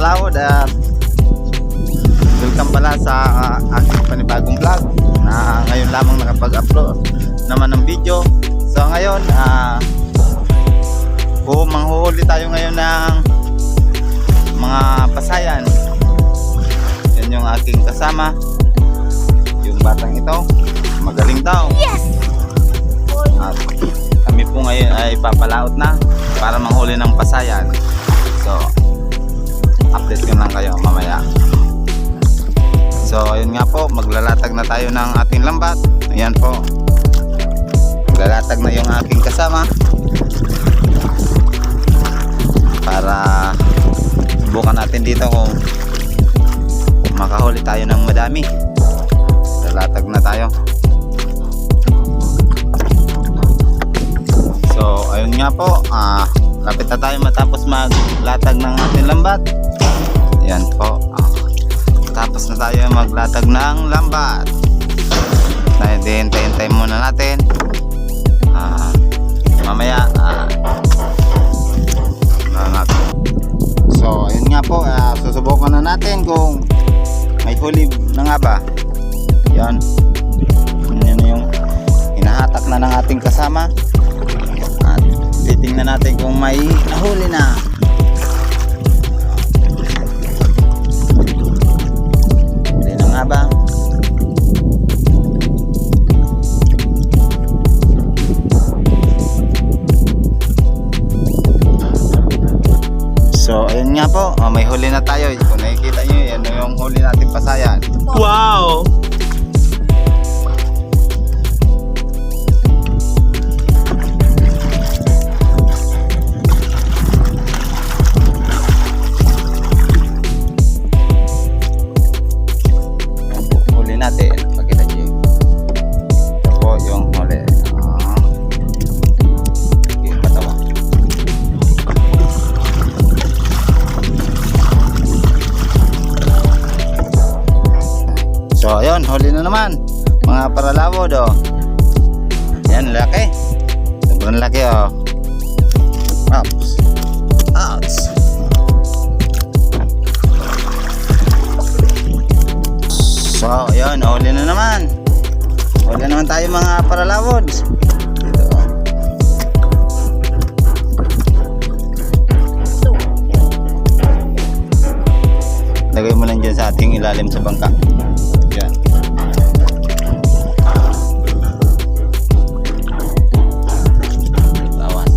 paralawod at welcome pala sa aking panibagong vlog na ngayon lamang nakapag-upload naman ng video. So ngayon manghuhuli tayo ngayon ng mga pasayan. Yan yung aking kasama, yung batang ito, magaling daw. Yes! At kami po ngayon ay papalaot na para manghuli ng pasayan. So update ko lang kayo mamaya. So ayun nga po, maglalatag na tayo ng ating lambat. Ayan po, maglalatag na yung aking kasama para subukan natin dito kung makahuli tayo ng madami. Lalatag na tayo. So ayun nga po, lapit na tayo matapos maglatag ng ating lambat. Ayan po, tapos na tayo maglatag ng lambat. Hintay muna natin. Mamaya so ayun nga po, susubukan na natin kung may huli na nga ba. Yan yung hinahatak na ng ating kasama at titingnan natin kung may nahuli na. Huli na nga ba? So ayun nga po, may huli na tayo. Kung nakikita nyo, yan yung huli natin pasayan. Wow! Huli natin, pakita nyo. Ito po yung huli. Okay, patawa. So ayun, huli na naman mga paralawod. Yan, laki, sobrang laki. Ouch. Ouch. So ayun, huli na naman. Huli naman tayo mga paralawod. Lagay mo lang dyan sa ating ilalim sa bangka. Yan. Lawas.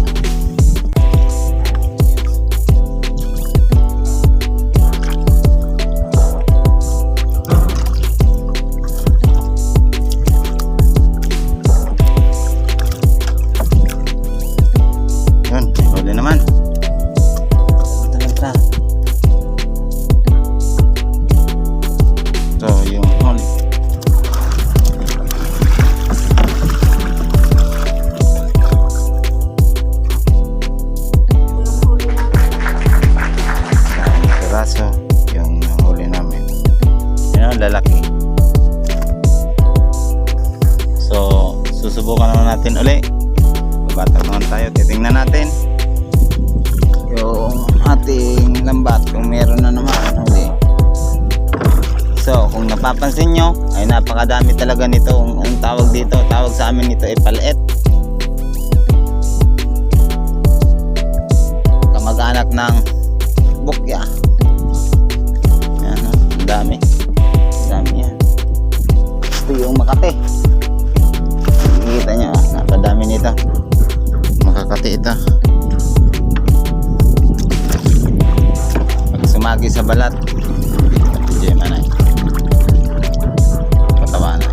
Yun, huli naman. Tara. So yung huli. Piraso yung huli namin. Yan ang lalaki. So susubukan naman natin uli. Babatag naman tayo. Titingnan natin yung ating lambat kung meron na naman huli. So kung napapansin nyo ay napakadami talaga nito. Ang tawag dito, tawag sa amin nito ay palet. Kamag-anak ng bukya. Yan, ang dami. Ang dami yan. Ito yung Makati. Nakikita nyo, napakadami nito. Makakati ito. Pag sumagi sa balat, gem na. Patawa na.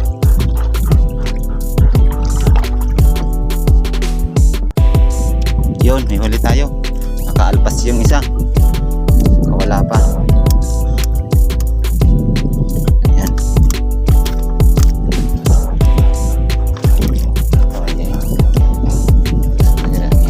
Yun, may huli tayo. Nakaalpas yung isa. Wala pa. Yan. Oh, yeah. Yan.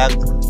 vlog.